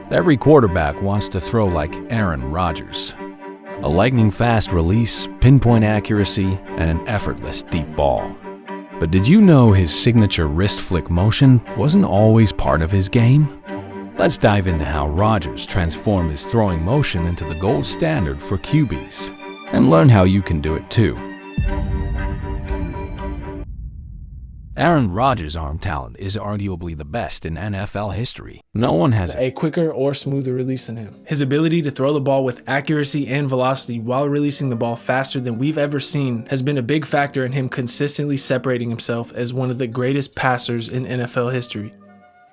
Every quarterback wants to throw like Aaron Rodgers. A lightning-fast release, pinpoint accuracy, and an effortless deep ball. But did you know his signature wrist flick motion wasn't always part of his game? Let's dive into how Rodgers transformed his throwing motion into the gold standard for QBs, and learn how you can do it too. Aaron Rodgers' arm talent is arguably the best in NFL history. No one has a quicker or smoother release than him. His ability to throw the ball with accuracy and velocity while releasing the ball faster than we've ever seen has been a big factor in him consistently separating himself as one of the greatest passers in NFL history.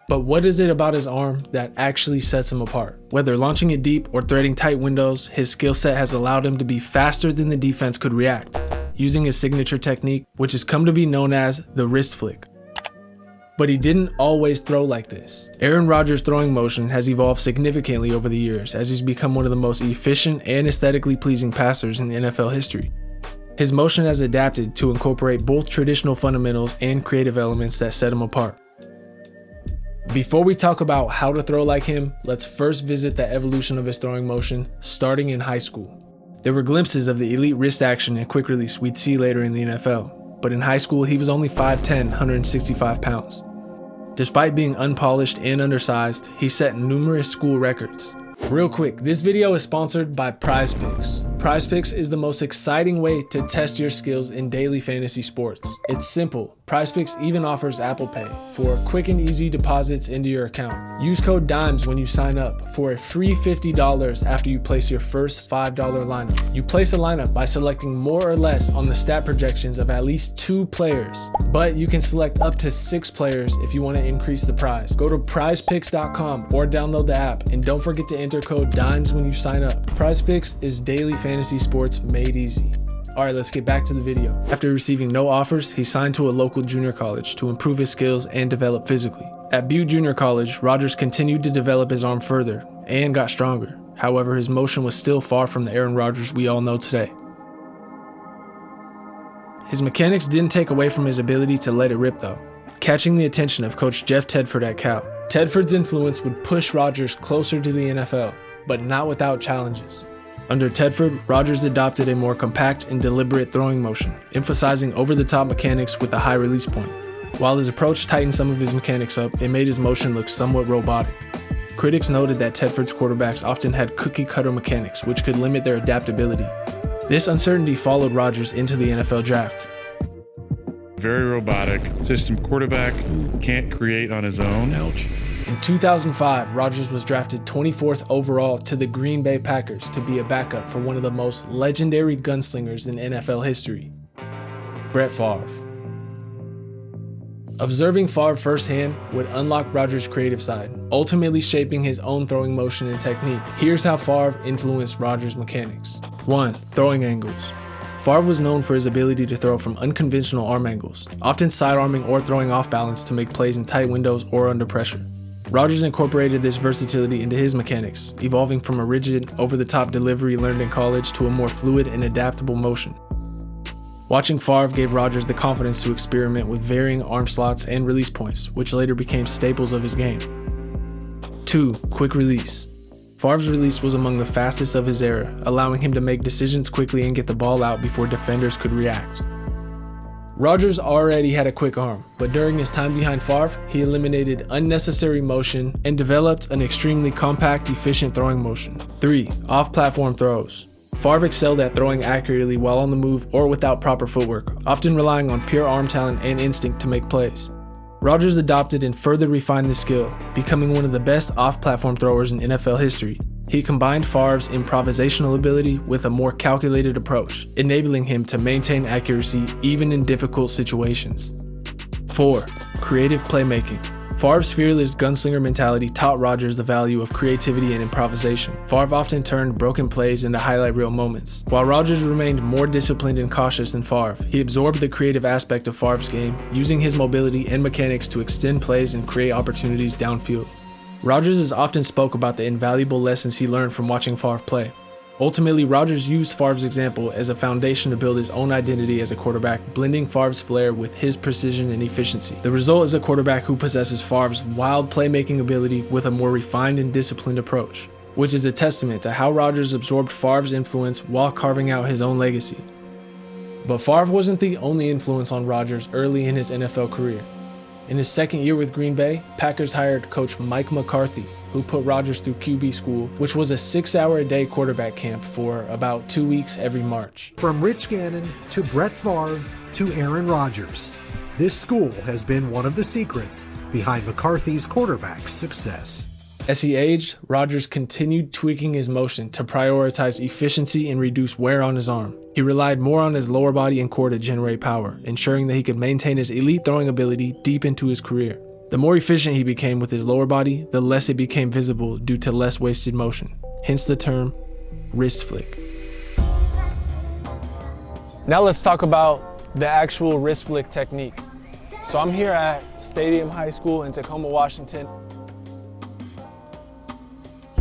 But what is it about his arm that actually sets him apart? Whether launching it deep or threading tight windows, his skill set has allowed him to be faster than the defense could react, using his signature technique, which has come to be known as the wrist flick. But he didn't always throw like this. Aaron Rodgers' throwing motion has evolved significantly over the years as he's become one of the most efficient and aesthetically pleasing passers in NFL history. His motion has adapted to incorporate both traditional fundamentals and creative elements that set him apart. Before we talk about how to throw like him, let's first visit the evolution of his throwing motion, starting in high school. There were glimpses of the elite wrist action and quick release we'd see later in the NFL, but in high school he was only 5'10", 165 pounds. Despite being unpolished and undersized, he set numerous school records. Real quick, this video is sponsored by PrizePicks. PrizePicks is the most exciting way to test your skills in daily fantasy sports. It's simple. PrizePicks even offers Apple Pay for quick and easy deposits into your account. Use code DIMES when you sign up for a free $50 after you place your first $5 lineup. You place a lineup by selecting more or less on the stat projections of at least 2 players, but you can select up to 6 players if you want to increase the prize. Go to prizepicks.com or download the app, and don't forget to enter code DIMES when you sign up. PrizePicks is daily fantasy sports made easy. Alright, let's get back to the video. After receiving no offers, he signed to a local junior college to improve his skills and develop physically. At Butte Junior College, Rodgers continued to develop his arm further and got stronger. However, his motion was still far from the Aaron Rodgers we all know today. His mechanics didn't take away from his ability to let it rip though, catching the attention of Coach Jeff Tedford at Cal. Tedford's influence would push Rodgers closer to the NFL, but not without challenges. Under Tedford, Rodgers adopted a more compact and deliberate throwing motion, emphasizing over-the-top mechanics with a high release point. While his approach tightened some of his mechanics up, it made his motion look somewhat robotic. Critics noted that Tedford's quarterbacks often had cookie-cutter mechanics, which could limit their adaptability. This uncertainty followed Rodgers into the NFL draft. Very robotic, system quarterback, can't create on his own. Ouch. In 2005, Rodgers was drafted 24th overall to the Green Bay Packers to be a backup for one of the most legendary gunslingers in NFL history, Brett Favre. Observing Favre firsthand would unlock Rodgers' creative side, ultimately shaping his own throwing motion and technique. Here's how Favre influenced Rodgers' mechanics. 1. Throwing angles. Favre was known for his ability to throw from unconventional arm angles, often sidearming or throwing off balance to make plays in tight windows or under pressure. Rodgers incorporated this versatility into his mechanics, evolving from a rigid, over-the-top delivery learned in college to a more fluid and adaptable motion. Watching Favre gave Rodgers the confidence to experiment with varying arm slots and release points, which later became staples of his game. 2. Quick release. Favre's release was among the fastest of his era, allowing him to make decisions quickly and get the ball out before defenders could react. Rodgers already had a quick arm, but during his time behind Favre, he eliminated unnecessary motion and developed an extremely compact, efficient throwing motion. 3. Off-platform throws. Favre excelled at throwing accurately while on the move or without proper footwork, often relying on pure arm talent and instinct to make plays. Rodgers adopted and further refined this skill, becoming one of the best off-platform throwers in NFL history. He combined Favre's improvisational ability with a more calculated approach, enabling him to maintain accuracy even in difficult situations. 4. Creative playmaking. Favre's fearless gunslinger mentality taught Rodgers the value of creativity and improvisation. Favre often turned broken plays into highlight reel moments. While Rodgers remained more disciplined and cautious than Favre, he absorbed the creative aspect of Favre's game, using his mobility and mechanics to extend plays and create opportunities downfield. Rodgers has often spoke about the invaluable lessons he learned from watching Favre play. Ultimately, Rodgers used Favre's example as a foundation to build his own identity as a quarterback, blending Favre's flair with his precision and efficiency. The result is a quarterback who possesses Favre's wild playmaking ability with a more refined and disciplined approach, which is a testament to how Rodgers absorbed Favre's influence while carving out his own legacy. But Favre wasn't the only influence on Rodgers early in his NFL career. In his second year with Green Bay, Packers hired coach Mike McCarthy, who put Rodgers through QB school, which was a 6-hour-a-day quarterback camp for about 2 weeks every March. From Rich Gannon to Brett Favre to Aaron Rodgers, this school has been one of the secrets behind McCarthy's quarterback success. As he aged, Rodgers continued tweaking his motion to prioritize efficiency and reduce wear on his arm. He relied more on his lower body and core to generate power, ensuring that he could maintain his elite throwing ability deep into his career. The more efficient he became with his lower body, the less it became visible due to less wasted motion, hence the term wrist flick. Now let's talk about the actual wrist flick technique. So I'm here at Stadium High School in Tacoma, Washington.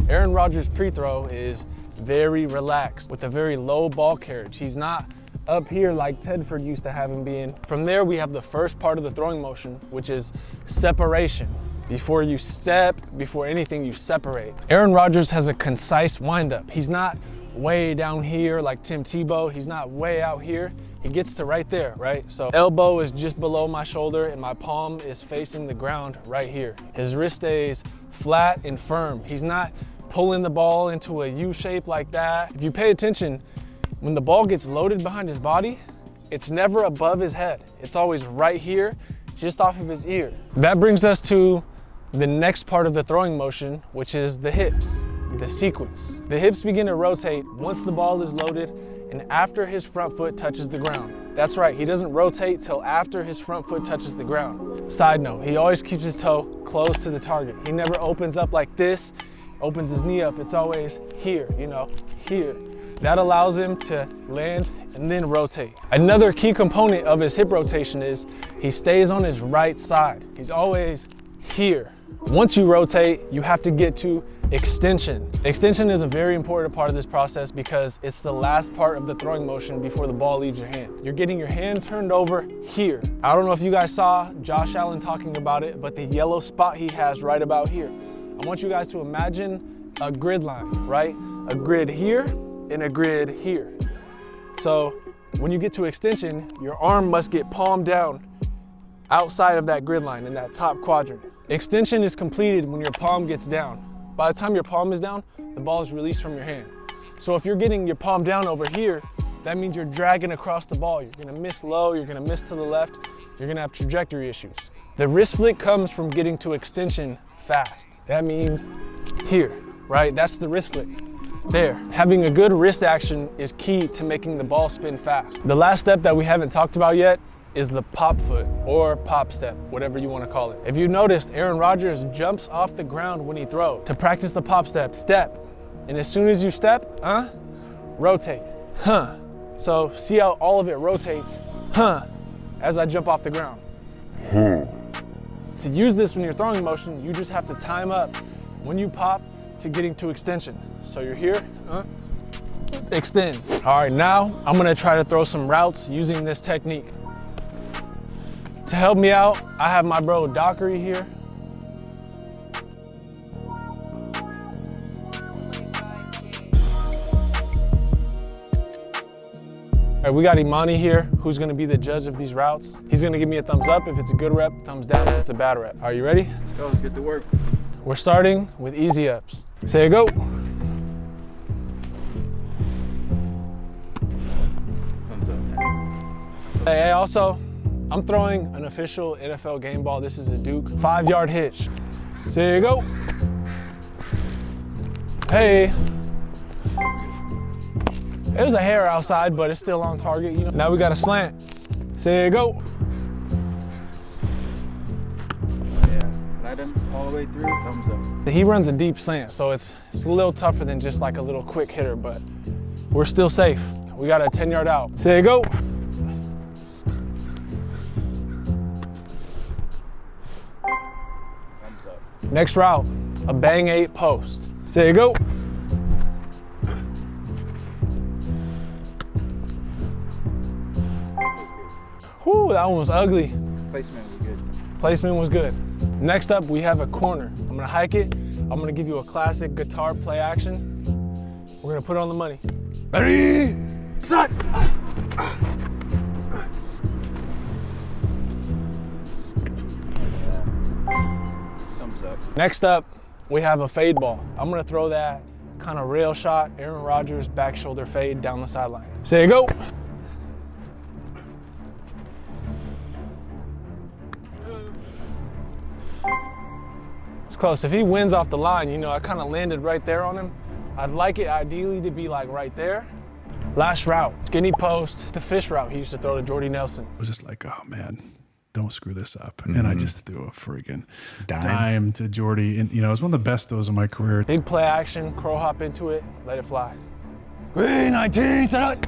Aaron Rodgers' pre-throw is very relaxed with a very low ball carriage. He's not up here like Tedford used to have him being. From there, we have the first part of the throwing motion, which is separation. Before you step, before anything, you separate. Aaron Rodgers has a concise windup. He's not way down here like Tim Tebow. He's not way out here. He gets to right there, right? So elbow is just below my shoulder and my palm is facing the ground right here. His wrist stays flat and firm. He's not pulling the ball into a U shape like that. If you pay attention, when the ball gets loaded behind his body, it's never above his head. It's always right here, just off of his ear. That brings us to the next part of the throwing motion, which is the hips, the sequence. The hips begin to rotate once the ball is loaded and after his front foot touches the ground. That's right, he doesn't rotate till after his front foot touches the ground. Side note, he always keeps his toe close to the target. He never opens up like this, opens his knee up. It's always here, here. That allows him to land and then rotate. Another key component of his hip rotation is he stays on his right side. He's always here. Once you rotate, you have to get to extension. Extension is a very important part of this process because it's the last part of the throwing motion before the ball leaves your hand. You're getting your hand turned over here. I don't know if you guys saw Josh Allen talking about it, but the yellow spot he has right about here. I want you guys to imagine a grid line, right? A grid here and a grid here. So when you get to extension, your arm must get palmed down outside of that grid line in that top quadrant. Extension is completed when your palm gets down. By the time your palm is down, the ball is released from your hand. So if you're getting your palm down over here, that means you're dragging across the ball. You're gonna miss low, you're gonna miss to the left, you're gonna have trajectory issues. The wrist flick comes from getting to extension fast. That means here, right? That's the wrist flick. There. Having a good wrist action is key to making the ball spin fast. The last step that we haven't talked about yet is the pop foot or pop step, whatever you want to call it. If you noticed, Aaron Rodgers jumps off the ground when he throws. To practice the pop step, step. And as soon as you step, rotate, So see how all of it rotates, as I jump off the ground. To use this when you're throwing motion, you just have to time up when you pop to getting to extension. So you're here, extends. All right, now I'm gonna try to throw some routes using this technique. To help me out, I have my bro Dockery here. All right, we got Imani here, who's gonna be the judge of these routes. He's gonna give me a thumbs up if it's a good rep, thumbs down if it's a bad rep. Are you ready? Let's go, let's get to work. We're starting with easy ups. Say go. Thumbs up. Hey, also, I'm throwing an official NFL game ball. This is a Duke 5-yard hitch. Say go. Hey. There's a hair outside, but it's still on target. Now we got a slant. Say go. Yeah, let him all the way through, thumbs up. He runs a deep slant, so it's a little tougher than just like a little quick hitter, but we're still safe. We got a 10-yard out. Say go. Thumbs up. Next route, a bang 8 post. Say go. Whew, that one was ugly. Placement was good. Placement was good. Next up, we have a corner. I'm gonna hike it. I'm gonna give you a classic guitar play action. We're gonna put it on the money. Ready, set. Thumbs up. Next up, we have a fade ball. I'm gonna throw that kind of rail shot, Aaron Rodgers back shoulder fade down the sideline. Say go. It's close. If he wins off the line, you know, I kind of landed right there on him. I'd like it ideally to be like right there. Last route, skinny post, the fish route he used to throw to Jordy Nelson. I was just like, oh man, don't screw this up. And I just threw a friggin' Dime. dime to Jordy. And, you know, it was one of the best throws of my career. Big play action, crow hop into it, let it fly. 3-19, set up.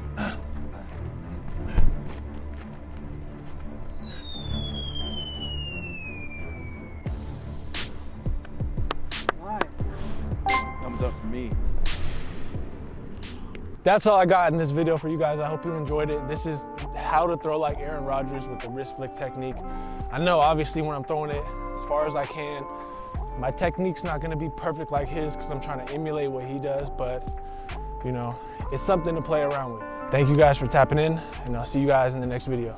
Thumbs up for me. That's all I got in this video for you guys. I hope you enjoyed it. This is how to throw like Aaron Rodgers with the wrist flick technique. I know obviously when I'm throwing it as far as I can, my technique's not gonna be perfect like his because I'm trying to emulate what he does, but you know, it's something to play around with. Thank you guys for tapping in, and I'll see you guys in the next video.